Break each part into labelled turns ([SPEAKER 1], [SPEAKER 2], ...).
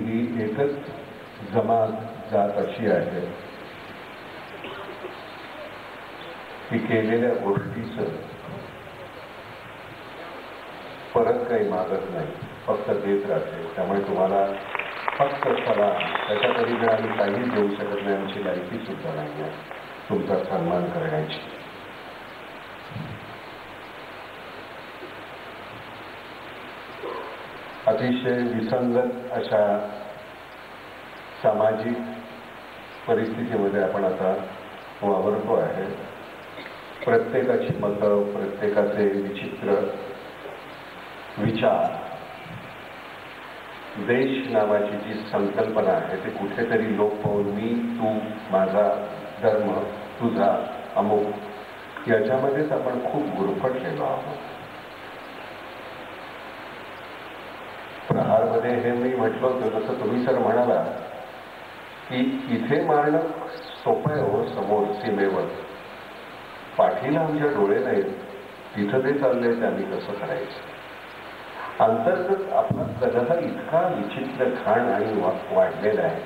[SPEAKER 1] ही एकच जमात जात अशी आहे की केलेल्या गोष्टीचं परत काही मागत नाही, फक्त देत राहते. त्यामुळे तुम्हाला फक्त चला त्याच्या परीने आम्ही काहीच देऊ शकत नाही, आमची लायकी सुद्धा नाही आहे तुमचा सन्मान करण्याची. अतिशय विसंगत अशा सामाजिक परिस्थितीमध्ये आपण आता वावरतो आहे. प्रत्येकाची मतं, प्रत्येकाचे विचित्र विचार, देश नावाची जी संकल्पना आहे ते कुठेतरी लोक पाहून मी, तू, माझा धर्म, तुझा, अमुक याच्यामध्येच आपण खूप गुरफटलेलो आहोत. प्रहारमध्ये हे मी म्हटलं होतं, जसं तुम्ही सर म्हणाला की इथे मारणं सोपं आहे हो, समोर सीमेवर, पाठीला आमच्या डोळे नाहीत, तिथं ते चाललंय ते आम्ही कसं करायचं. अंतर्गत आपला कलह इतका विचित्र घाण आणि वाढलेला आहे.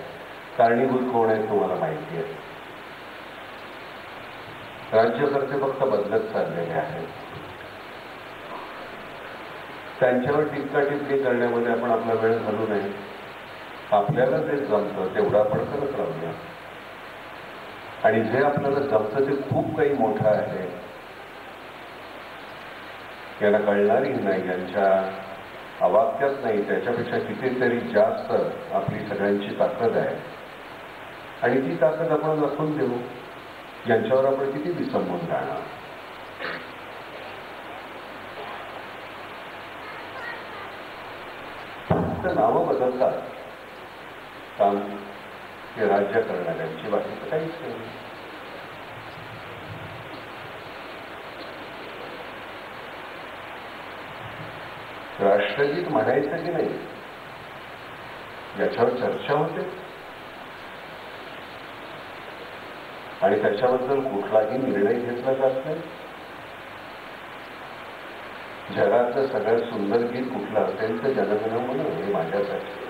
[SPEAKER 1] कारणीभूत कोण आहे तुम्हाला माहिती आहे. राज्यकर्ते फक्त बदलत चाललेले आहेत. त्यांच्यावर टिक्का टिप्पणी करण्यामध्ये आपण आपला वेळ घालू नये. आपल्याला जे जमतं तेवढं आपण करत राहूया. आणि जे आपल्याला जमतं ते खूप काही मोठं आहे, यांना कळणारी नाही, यांच्या अवाक्यात नाही, त्याच्यापेक्षा कितीतरी जास्त आपली सगळ्यांची ताकद आहे. आणि ती ताकद आपण दाखवून देऊ. यांच्यावर आपण किती विसंबून राहणार. फक्त नावं बदलतात, काम हे राज्य करणाऱ्यांची, बाकीचं काहीच नाही. राष्ट्रगीत म्हणायचं की नाही याच्यावर चर्चा होते आणि त्याच्याबद्दल कुठलाही निर्णय घेतला जात नाही. जगातलं सगळ्यात सुंदर गीत कुठलं असेल तर जनगण मन हे माझ्यासाठी.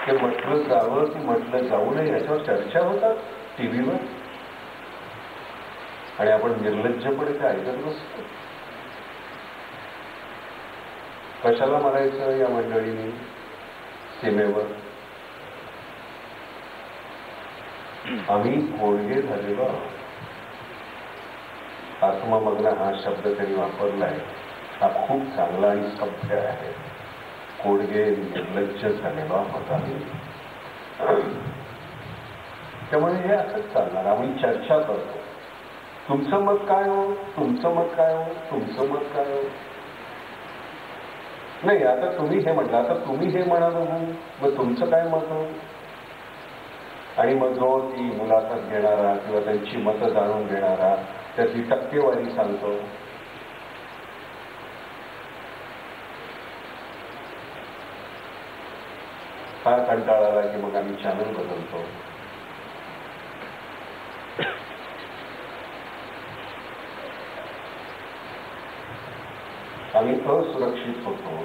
[SPEAKER 1] ते म्हटलं जावं की म्हटलं जाऊ नये याच्यावर चर्चा होतात टीव्हीवर, आणि आपण निर्लज्जपणे ते ऐकत नसतो. कशाला मारायचं या मंडळींनी सीमेवर. आम्ही कोडगे झालेलो आहोत. आत्ममग्न हा शब्द त्यांनी वापरलाय, हा खूप चांगला आणि सभ्य आहे. कोडगे निर्लज्ज झालेलो आहोत आम्ही. त्यामुळे हे असंच चालणार. आम्ही चर्चा करतो, तुमचं मत काय हो, तुमचं मत काय हो, तुमचं मत काय हो. नाही, आता तुम्ही हे म्हटलं, आता तुम्ही हे म्हणा बघू, मग तुमचं काय मत हो. आणि मग जो ती मुलाखत घेणारा किंवा त्यांची मतं जाणून घेणारा त्याची टक्केवारी सांगतो. फार कंटाळा आला की मग आम्ही चॅनल बदलतो. आम्ही असुरक्षित होतो.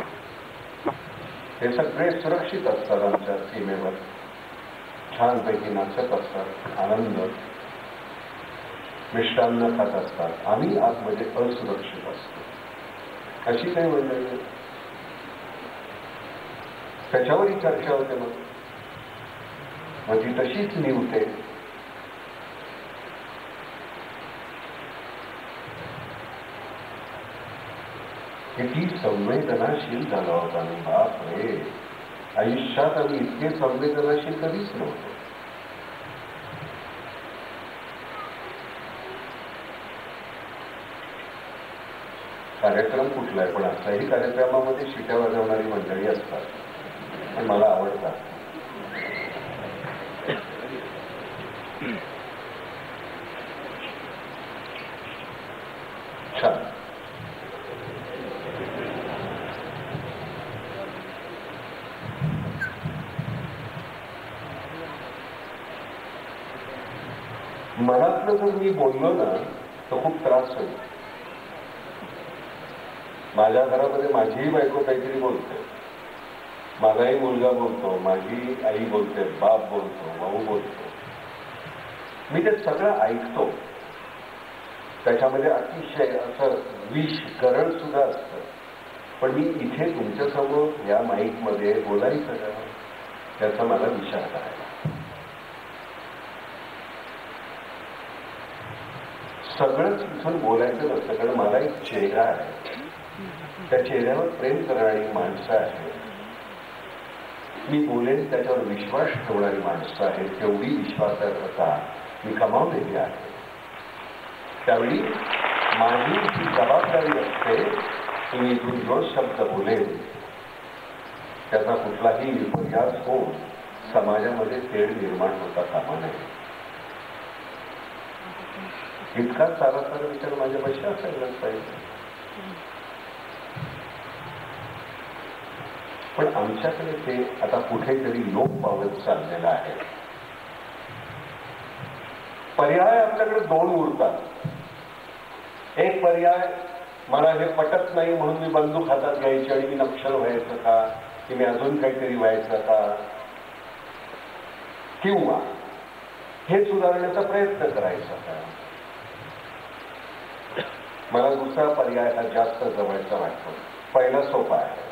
[SPEAKER 1] हे सगळे सुरक्षित असतात आमच्या सीमेवर, छानपैकी नाचत असतात, आनंद मिष्टान्न खात असतात. आम्ही आतमध्ये असुरक्षित असतो. अशी काही मंडळी, त्याच्यावरही चर्चा होते. मग ती तशीच निवते. किती संवेदनाशील झाला होता मी, बाप रे. आयुष्यात आम्ही इतके संवेदनाशील कधीच नव्हतो. कार्यक्रम कुठला आहे, पण असाही कार्यक्रमामध्ये शिट्या वाजवणारी मंडळी असतात, पण मला आवडतात. छान. मनातलं जर मी बोललो ना तर खूप त्रास होईल. माझ्या घरामध्ये माझीही बायको काहीतरी बोलते, माझाही मुलगा बोलतो, माझी आई बोलते, बाप बोलतो, भाऊ बोलतो. मी ते सगळं ऐकतो. त्याच्यामध्ये अतिशय असं विष गरळ सुद्धा असतं. पण मी इथे तुमच्यासमोर या माईकमध्ये बोलायचं का, त्याचा मला विचार करायला. सगळंच इथून बोलायचं नसतं, कारण मला एक चेहरा आहे, त्या चेहऱ्यावर प्रेम करणारी माणसं आहेत, मी बोलेन त्याच्यावर विश्वास ठेवणारी माणसं आहेत. तेवढी विश्वासार्हता मी कमावलेली आहे. त्यावेळी माझी ही जबाबदारी असते की मी इथून जो शब्द बोलेन त्याचा कुठलाही विपर्यास होऊन समाजामध्ये तेढ निर्माण होता कामा नये. इतकाच सारासार विचार माझ्यापाशी असायलाच पाहिजे. पण आमच्याकडे ते आता कुठेतरी लोप पावत चाललेलं आहे. पर्याय आपल्याकडे दोन उरतात. एक पर्याय, मला हे पटत नाही म्हणून मी बंदूक हातात घ्यायची आणि मी नक्षल व्हायचं का, की मी अजून काहीतरी व्हायचं का, किंवा हे सुधारण्याचा प्रयत्न करायचा का. मला दुसरा पर्याय हा जास्त जवळचा वाटतो. पहिला सोपा आहे.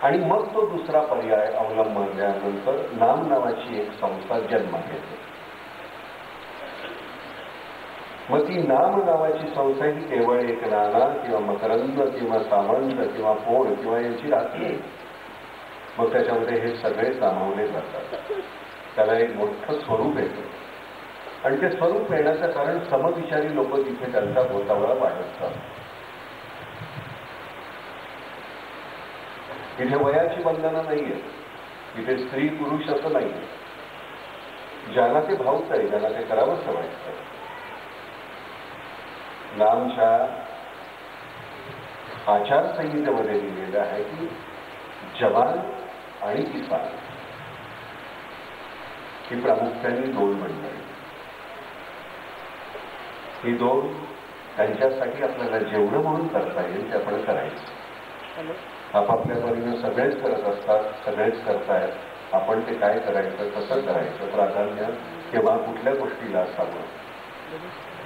[SPEAKER 1] आणि मग तो दुसरा पर्याय अवलंबल्यानंतर नाम नावाची एक संस्था जन्म घेते. मग ती नाम नावाची संस्था ही केवळ एक नाना किंवा मकरंद किंवा सामंत किंवा पोळ किंवा यांची राहते. मग त्याच्यामध्ये हे सगळे सामावले जातात. त्याला एक मोठं स्वरूप येतं. आणि ते स्वरूप येण्याचं कारण समविचारी लोक तिथे त्यांचा बोतावळा वाढवतात. इथे वयाची बंधनं नाहीये, इथे स्त्री पुरुष असं नाहीये. ज्याला ते भावत आहे, ज्याला ते करावंसं वाटतं. नामच्या आचारसंहितेमध्ये लिहिलेलं आहे की जवान आणि किसान ही प्रामुख्याने दोन मंडळी. ही दोन त्यांच्यासाठी आपल्याला जेवढं म्हणून करता येईल ते आपण करायचं. आपापल्या परीनं सगळेच करत असतात, सगळेच करतायत. आपण ते काय करायचं, कसं करायचं, प्राधान्य किंवा कुठल्या गोष्टीला असावं,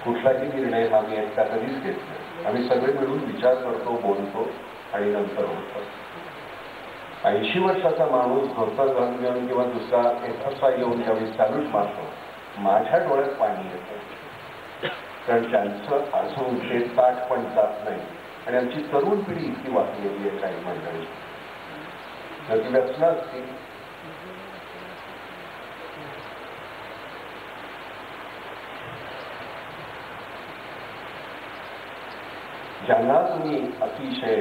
[SPEAKER 1] कुठलाही निर्णय हा मी एकटा कधीच घेत नाही. आम्ही सगळे मिळून विचार करतो, बोलतो आणि नंतर होतो. 80 वर्षाचा माणूस धोतर घालून किंवा दुसरा एखादा येऊन ज्यावेळी चालूच मारतो, माझ्या डोळ्यात पाणी येतं. कारण त्यांचं अजून ते ताट पण जात नाही. आणि आमची तरुण पिढी इतकी वाचलेली आहे काही मंडळी, तर ती व्यसना असती. ज्यांना तुम्ही अतिशय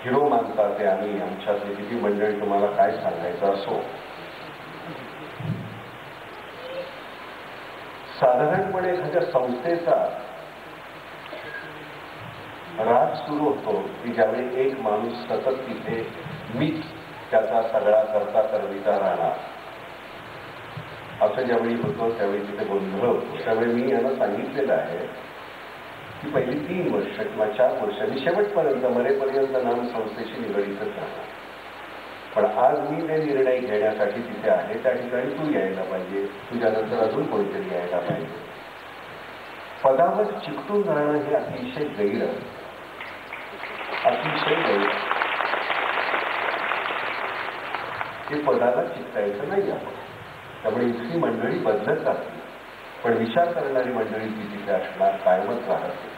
[SPEAKER 1] हिरो मानता ते आम्ही आमच्यातले किती मंडळी तुम्हाला काय सांगायचं असो, साधारणपणे एखाद्या संस्थेचा राज सुरू होतो की ज्यावेळी एक माणूस सतत तिथे मीच त्याचा सगळा करता करविता राहणार असं ज्यावेळी होतं त्यावेळी तिथे गोंधळ होतो. त्यावेळी मी यांना सांगितलेलं आहे की पहिली 3 वर्ष किंवा 4 वर्ष मी शेवटपर्यंत मरेपर्यंत नाम संस्थेशी निगडीतच राहणार. पण आज मी ते निर्णय घेण्यासाठी तिथे आहे. त्या ठिकाणी तू यायला पाहिजे, तुझ्यानंतर अजून कोणीतरी यायला पाहिजे. पदावर चिकटून राहणं हे अतिशय गैर, अतिशय गैर. हे पदाला चिकटायचं नाही आपण. त्यामुळे इथली मंडळी बदलत राहते, पण विचार करणारी मंडळी ती तिथे असणार, कायमच राहते.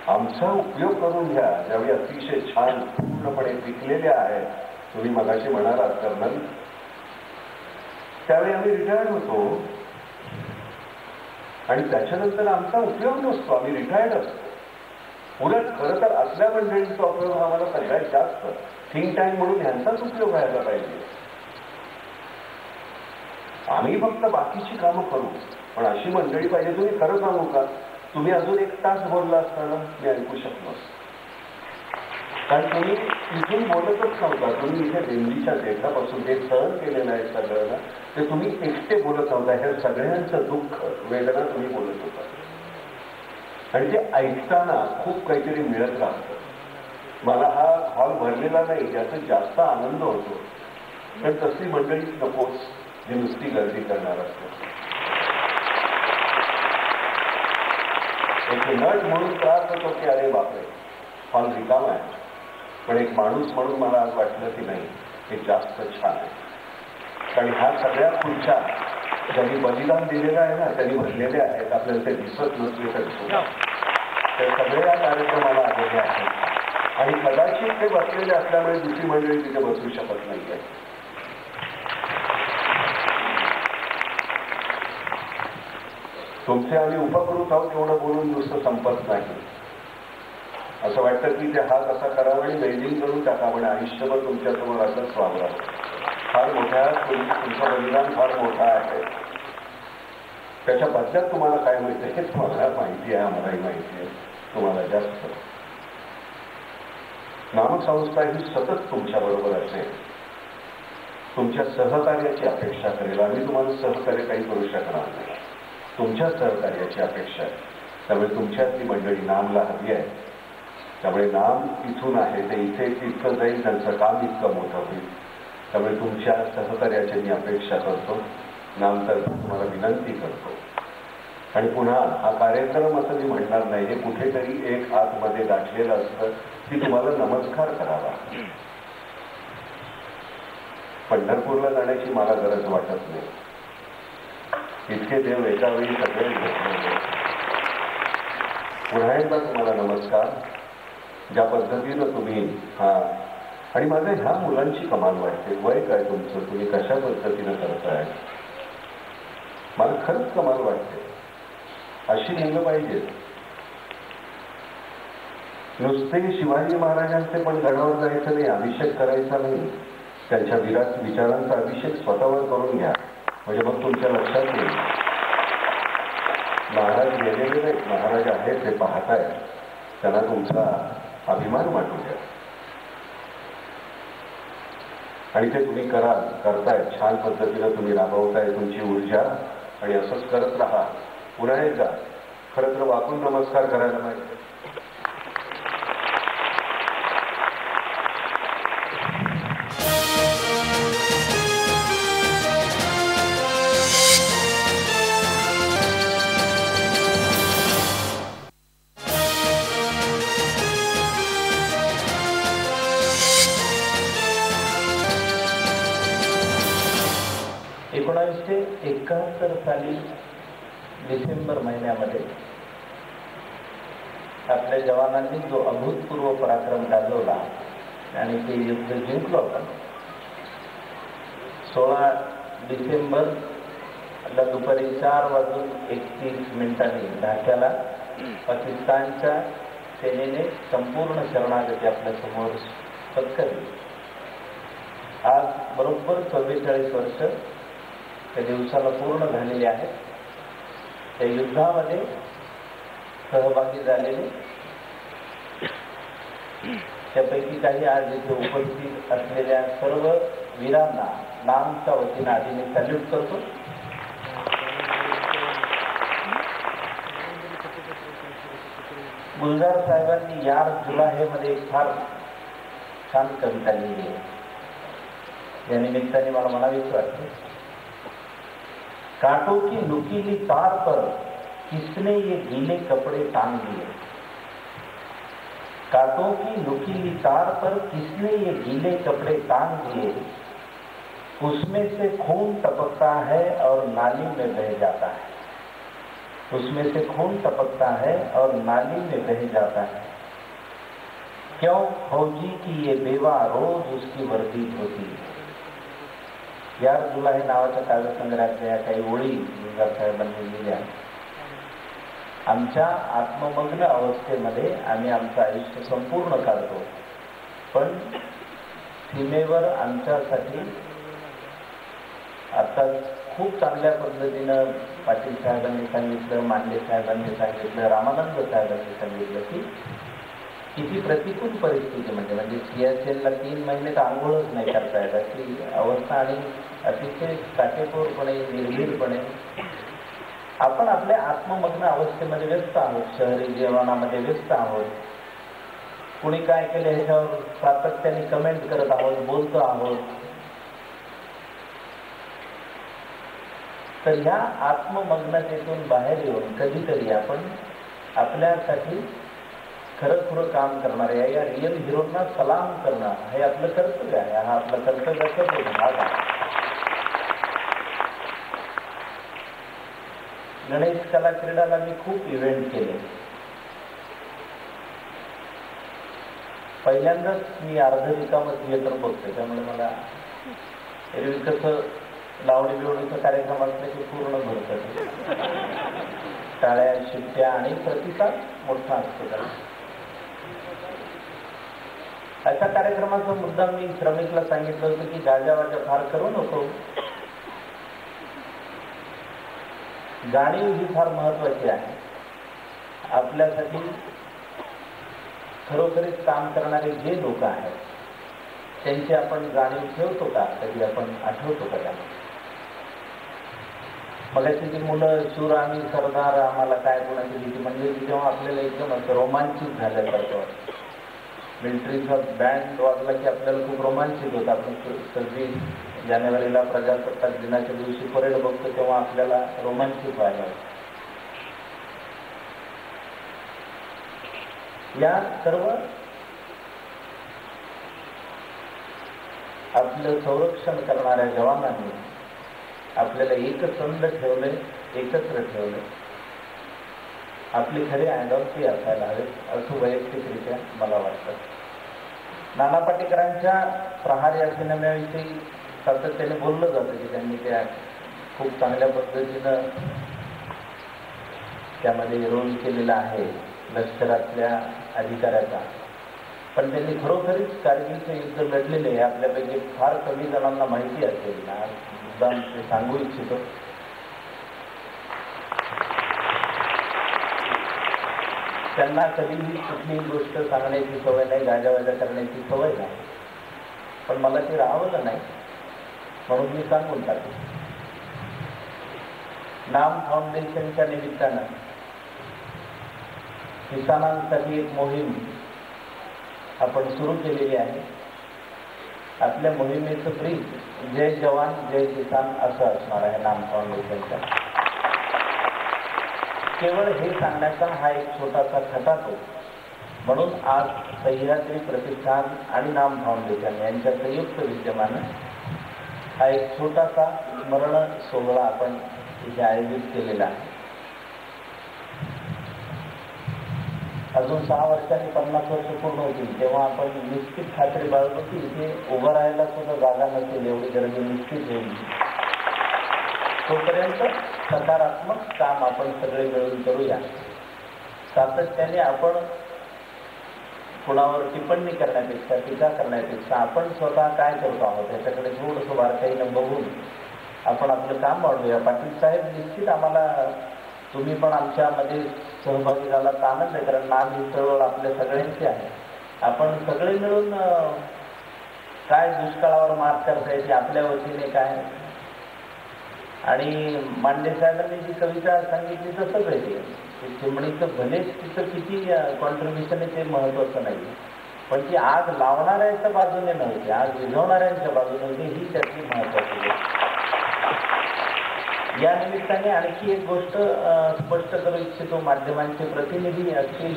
[SPEAKER 1] आमचा उपयोग करून घ्या. ज्यावेळी अतिशय छान पूर्णपणे पिकलेले आहेत, तुम्ही मगाशी म्हणालात कर्नल, त्यावेळी आम्ही रिटायर्ड होतो आणि त्याच्यानंतर आमचा उपयोग नसतो, आम्ही रिटायर्ड असतो. उलट खरं तर असल्या मंडळींचा उपयोग आम्हाला सगळ्यात जास्त थिंक टँक म्हणून ह्यांचाच उपयोग व्हायला पाहिजे. आम्ही फक्त बाकीची कामं करू, पण अशी मंडळी पाहिजे. तुम्ही खरं सांगू का, तुम्ही अजून 1 तास बोलला असताना मी ऐकू शकलो. कारण तुम्ही इथून बोलतच नव्हता, तुम्ही इथे दिल्लीच्या देशापासून जे सहन केलेलं आहे सगळं ना, ते तुम्ही एकटे बोलत नव्हता. ह्या सगळ्यांचं दुःख वेदना तुम्ही बोलत होता आणि ते ऐकताना खूप काहीतरी मिळत राहतं. मला हा हॉल भरलेला नाही याचा जास्त आनंद होतो, पण तसली मंडळीच नकोच जी नुसती गर्दी करणार असते. एक नट म्हणून त्रास होतो की अरे बापरे हॉल रिकामा आहे, पण एक माणूस म्हणून मला आज वाटलं की नाही हे जास्त छान आहे. कारण ह्या सगळ्या खुर्च्या ज्यांनी बलिदान दिलेलं आहे ना त्यांनी भरलेले आहेत. आपल्याला ते दिसत नसले तरी सुद्धा ते सगळे या कार्यक्रमाला आलेले आहेत आणि कदाचित ते बसलेले असल्यामुळे दुसरी मंडळी तिथे बसू शकत नाहीये. तुमचे आम्ही उपकृत आहोत एवढं बोलून नुसतं संपत नाही. असं वाटतं की ते हात असा करावा आणि वेल्डिंग करून टाका, पण आयुष्यभर तुमच्यासमोर असंच वावरावं. फार मोठ्या तुमचं बलिदान फार मोठं आहे. त्याच्याबद्दल तुम्हाला काय माहिती हे तुम्हाला माहिती आहे, आम्हालाही माहिती आहे, तुम्हाला जास्त. नामसंस्था ही सतत तुमच्याबरोबर असेल, तुमच्या सहकार्याची अपेक्षा करेल. आम्ही तुम्हाला सहकार्य काही करू शकणार नाही, तुमच्या सहकार्याची अपेक्षा आहे. त्यामुळे तुमच्यातली मंडळी नामला हवी आहे. त्यामुळे नाम इथून आहे ते इथे तितकं जाईल, त्यांचं काम इतकं मोठं होईल. त्यामुळे तुमच्या सहकार्याची मी अपेक्षा करतो, नामतर्फे तुम्हाला विनंती करतो. आणि पुन्हा हा कार्यक्रम असं मी म्हणणार नाही, हे कुठेतरी एक आतमध्ये गाठलेलं असतं की तुम्हाला नमस्कार करावा. पंढरपूरला जाण्याची मला गरज वाटत नाही. इतके देव एका वेळी सगळे घेतलेले. पुन्हा एकदा तुम्हाला नमस्कार. ज्या पद्धतीनं तुम्ही हा आणि माझ्या ह्या मुलांची कमाल वाटते. वय काय तुमचं, तुम्ही कशा पद्धतीनं करताय, मला खरंच कमाल वाटते. अशी मुलं पाहिजेत. नुसते शिवाजी महाराजांचे पण गडावर जायचं नाही, अभिषेक करायचा नाही. त्यांच्या विचारांचा अभिषेक स्वतःवर करून घ्या, म्हणजे मग तुमच्या लक्षात येईल. महाराज गेलेले नाहीत, महाराज आहेत ते पाहताय, त्यांना तुमचा अभिमान वाटू द्या. आणि ते तुम्ही करताय, छान पद्धतीनं तुम्ही राबवताय तुमची ऊर्जा, आणि असंच करत राहा. पुन्हा एकदा खरं तर वाकून नमस्कार करायला पाहिजे.
[SPEAKER 2] साली डिसेंबर महिन्यामध्ये आपल्या जवानांनी जो अभूतपूर्व पराक्रम गाजवला आणि ते युद्ध जिंकलो आपण. 16 डिसेंबरला दुपारी 4:31 ढाक्याला पाकिस्तानच्या सेनेने संपूर्ण शरणागती आपल्या समोर पत्करली. आज बरोबर 44 वर्ष त्या दिवसाला पूर्ण झालेले आहेत. त्या युद्धामध्ये सहभागी झालेले त्यापैकी काही आज इथे उपस्थित असलेल्या सर्व वीरांना नामच्या वतीने आधी मी सॅल्यूट करतो. गुलजार साहेबांनी यार जुलाहे मध्ये एक फार छान कविता लिहिली आहे. या निमित्ताने मला म्हणावीच वाटते, कांटों की नुकीली तार पर किसने ये गीले कपड़े टांग दिए. कांटों की नुकीली तार पर किसने ये गीले कपड़े टांग दिए. उसमें से खून टपकता है और नाली में बह जाता है. उसमें से खून टपकता है और नाली में बह जाता है. क्यों फौजी की ये बेवा रोज उसकी वर्दी धोती है. यार जुलाहे नावाच्या काव्यसंग्रहातल्या या काही ओळी गुलजार साहेबांनी लिहिल्या. आमच्या आत्ममग्न अवस्थेमध्ये आम्ही आमचं आयुष्य संपूर्ण काढतो, पण सीमेवर आमच्यासाठी आता खूप चांगल्या पद्धतीनं पाटील साहेबांनी सांगितलं, मांडे साहेबांनी सांगितलं, रामानंद साहेबांनी सांगितलं की किती प्रतिकूल परिस्थिती म्हणजे सियाचेनला 3 महिने तर आंघोळच नाही करता येत अशी अवस्था आणि अतिशय काटेकोरपणे निर्भीडपणे आपण आपल्या आत्ममग्न अवस्थेमध्ये व्यस्त आहोत, शहरी जीवनामध्ये व्यस्त आहोत. कुणी काय केलं ह्याच्यावर सातत्याने कमेंट करत आहोत, बोलतो आहोत. तर ह्या आत्ममग्नतेतून बाहेर येऊन कधीतरी आपण आपल्यासाठी खरं काम करणारे या रिअल हिरोना सलाम करणं हे आपलं कर्तव्य आहे. हा आपलं कर्तव्याचा भाग आहे. गणेश कला क्रीडाला मी खूप इव्हेंट केले. पहिल्यांदाच मी अर्ध रिकामं थिएटर बघतोय, त्यामुळे मला एरवी कसं लावणी बिवणीचा कार्यक्रम असले की पूर्ण भरतं, टाळ्या शिट्ट्या आणि प्रतिसाद मोठा असतो त्याला. अशा कार्यक्रमाचा मुद्दा मी श्रमिकला सांगितलं होतं की गाजावाजा फार करू नको, जाणीव ही फार महत्वाची आहे. आपल्यासाठी खरोखरीच काम करणारे जे लोक आहेत त्यांची आपण जाणीव ठेवतो का, कधी आपण आठवतो का त्यांना? मगाशी ती मुलं शूर आम्ही सरदार आम्हाला काय कोणाची भीती म्हणजे जेव्हा आपल्याला एकदम असं रोमांचित झाल्यासारखं वाटतं. मिलिटरीचा बँड वाजला की आपल्याला खूप रोमांचित होतं. आपण 26 जानेवारीला प्रजासत्ताक दिनाच्या दिवशी परेड बघतो तेव्हा आपल्याला रोमांचित व्हायला होतं. या सर्व आपलं संरक्षण करणाऱ्या जवानांनी आपल्याला एकसंध ठेवले, एकत्र ठेवले. आपली खरी आयडॉल ती असायला हवे असं वैयक्तिकरित्या मला वाटतं. नाना पाटेकरांच्या प्रहार या सिनेमाविषयी सातत्याने बोललं जातं की त्यांनी त्या खूप चांगल्या पद्धतीनं त्यामध्ये रोल केलेला आहे लष्करातल्या अधिकाऱ्याचा. पण त्यांनी खरोखरीच कारगिलचं युद्ध लढलेले आहे आपल्यापैकी फार कमी जणांना माहिती असेल ना, मुद्दाम ते सांगू इच्छितो. त्यांना कधीही कुठलीही गोष्ट सांगण्याची सवय नाही, गाजावाजा करण्याची सवय नाही. पण मला ते राहवलं नाही म्हणून मी सांगून टाकले. नाम फाउंडेशनच्या निमित्तानं किसानांसाठी एक मोहीम आपण सुरू केलेली आहे. आपल्या मोहिमेचं ब्रीज जय जवान जय किसान असं असणार आहे नाम फाउंडेशनचा. केवळ हे सांगण्याचा हा एक छोटासा खटाटो म्हणून आज सह्याद्री प्रतिष्ठान आणि नाम फाउंडेशन यांच्या संयुक्त विद्यमानं हा एक छोटासा स्मरण सोहळा आपण इथे आयोजित केलेला आहे. अजून 6 वर्षांनी 50 वर्ष पूर्ण होतील तेव्हा आपण निश्चित खात्री बाळगतो की इथे उभं राहायला सुद्धा जागा नसेल, एवढी गर्दी निश्चित होईल. तोपर्यंत सकारात्मक काम आपण सगळे मिळून करूया. सातत्याने आपण कुणावर टिप्पणी करण्यापेक्षा, टीका करण्यापेक्षा आपण स्वतः काय करतो आहोत याच्याकडे थोडंसं बारकाईनं बघून आपण आपलं काम वाढवूया. पाटील साहेब, निश्चित आम्हाला तुम्ही पण आमच्यामध्ये सहभागी झालात आनंद आहे, कारण नाम ही चळवळ आपल्या सगळ्यांची आहे. आपण सगळे मिळून काय दुष्काळावर मात करता येते आपल्या वतीने काय. आणि मांडे साहेबांनी जी कविता सांगितली तसंच आहे ते चिमणीचं भलेच तिचं किती कॉन्ट्रीब्युशन आहे ते महत्त्वाचं नाही, पण ती आग लावणाऱ्यांच्या बाजूने नव्हती, आग विझवणाऱ्यांच्या बाजूने होती, ही त्यातली महत्त्वाची गोष्ट. या निमित्ताने आणखी एक गोष्ट स्पष्ट करू इच्छितो. माध्यमांचे प्रतिनिधी असतील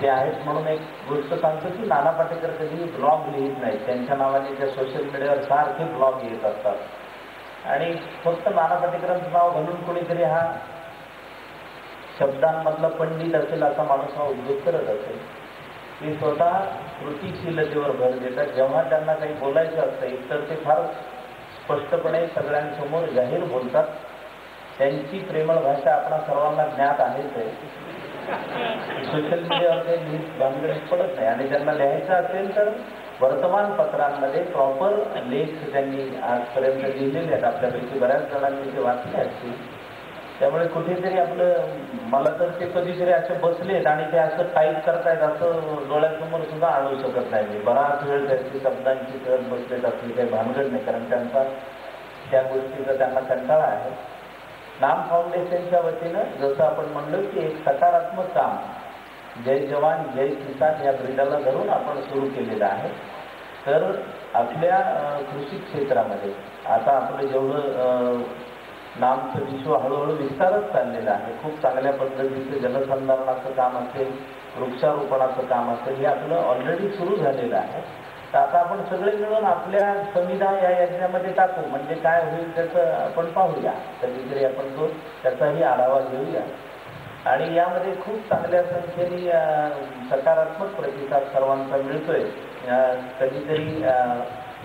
[SPEAKER 2] ते आहेत म्हणून एक गोष्ट सांगतो की नाना पाटेकर कधी ब्लॉग लिहित नाहीत. त्यांच्या नावाने त्या सोशल मीडियावर सारखे ब्लॉग येत असतात आणि फक्त नाना पाटेकरांचं नाव घालून कोणीतरी हा शब्दांमधला पंडित असेल असा माणूस हा उद्योग करत असेल. ते स्वतः कृतीशीलतेवर भर देतात. जेव्हा त्यांना काही बोलायचं असतं एकतर ते फार स्पष्टपणे सगळ्यांसमोर जाहीर बोलतात. त्यांची प्रेमळ भाषा आपणा सर्वांना ज्ञात आहेच आहे. सोशल मीडियावर काही लिहित भानगडीत पडत नाही आणि त्यांना लिहायचं असेल तर वर्तमानपत्रांमध्ये प्रॉपर लेख त्यांनी आजपर्यंत लिहिलेले आहेत. आपल्यापैकी बऱ्याच जणांनी ते वाचले असतील. त्यामुळे कुठेतरी आपलं, मला तर ते कधीतरी असे बसलेत आणि ते असं टाईप करतायत असं डोळ्यासमोर सुद्धा आणू शकत नाही मी. बराच वेळ त्यांची शब्दांची करत बसलेत असली काही भानगड नाही, कारण त्यांचा त्या गोष्टीचा त्यांना कंटाळा आहे. नाम फाउंडेशनच्या वतीनं जसं आपण म्हणलो की एक सकारात्मक काम जय जवान जय किसान या ब्रीडाला धरून आपण सुरू केलेलं आहे. तर आपल्या कृषी क्षेत्रामध्ये आता आपलं जेवढं नामचं विश्व हळूहळू विस्तारत चाललेलं आहे. खूप चांगल्या पद्धतीचं जलसंधारणाचं काम असेल, वृक्षारोपणाचं काम असेल, हे आपलं ऑलरेडी सुरू झालेलं आहे. तर आता आपण सगळे मिळून आपल्या संविधा या यज्ञामध्ये टाकू, म्हणजे काय होईल त्याचं आपण पाहूया. कधीतरी आपण त्याचाही आढावा घेऊया. आणि यामध्ये खूप चांगल्या संख्येने सकारात्मक प्रतिसाद सर्वांचा मिळतोय. कधीतरी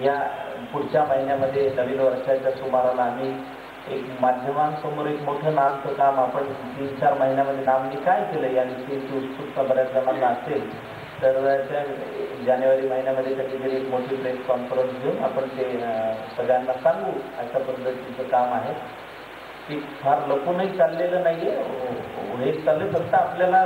[SPEAKER 2] या पुढच्या महिन्यामध्ये नवीन वर्षाच्या सुमाराला आम्ही एक माध्यमांसमोर एक मोठं नामचं काम आपण 3-4 महिन्यामध्ये नामनी काय केलं याविषयीची उत्सुकता बऱ्याच जणांना असेल. तर त्या जानेवारी महिन्यामध्ये कधीतरी एक मोठी प्रेस कॉन्फरन्स घेऊन आपण ते सगळ्यांना सांगू. अशा पद्धतीचं काम आहे. ते फार लपूनही चाललेलं नाही आहे, हेच चालले. फक्त आपल्याला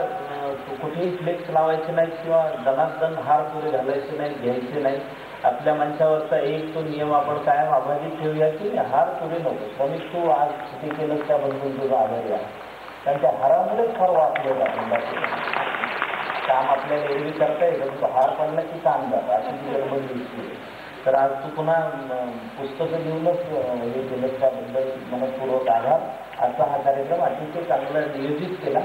[SPEAKER 2] कुठेही फ्लेक्स लावायचे नाही किंवा दणादण हार पुरे घालायचे नाही, घ्यायचे नाही. आपल्या मंचावरचा एक तो नियम आपण कायम अबाधित ठेवूया की हार पुरे नको. स्वामी तू आज ते केलं त्याबद्दल तुझा आभारी आहे, कारण त्या हारामुळेच फार वाचलं आपण. काम आपल्याला एरवी करता येतं, तो हार पडला की काम जातं, अशी ती गडबड दिसते. तर आज तू पुन्हा पुस्तकं घेऊनच हे केलं त्याबद्दल मनपूर्वक आभार. असा हा कार्यक्रम अतिशय चांगला नियोजित केला.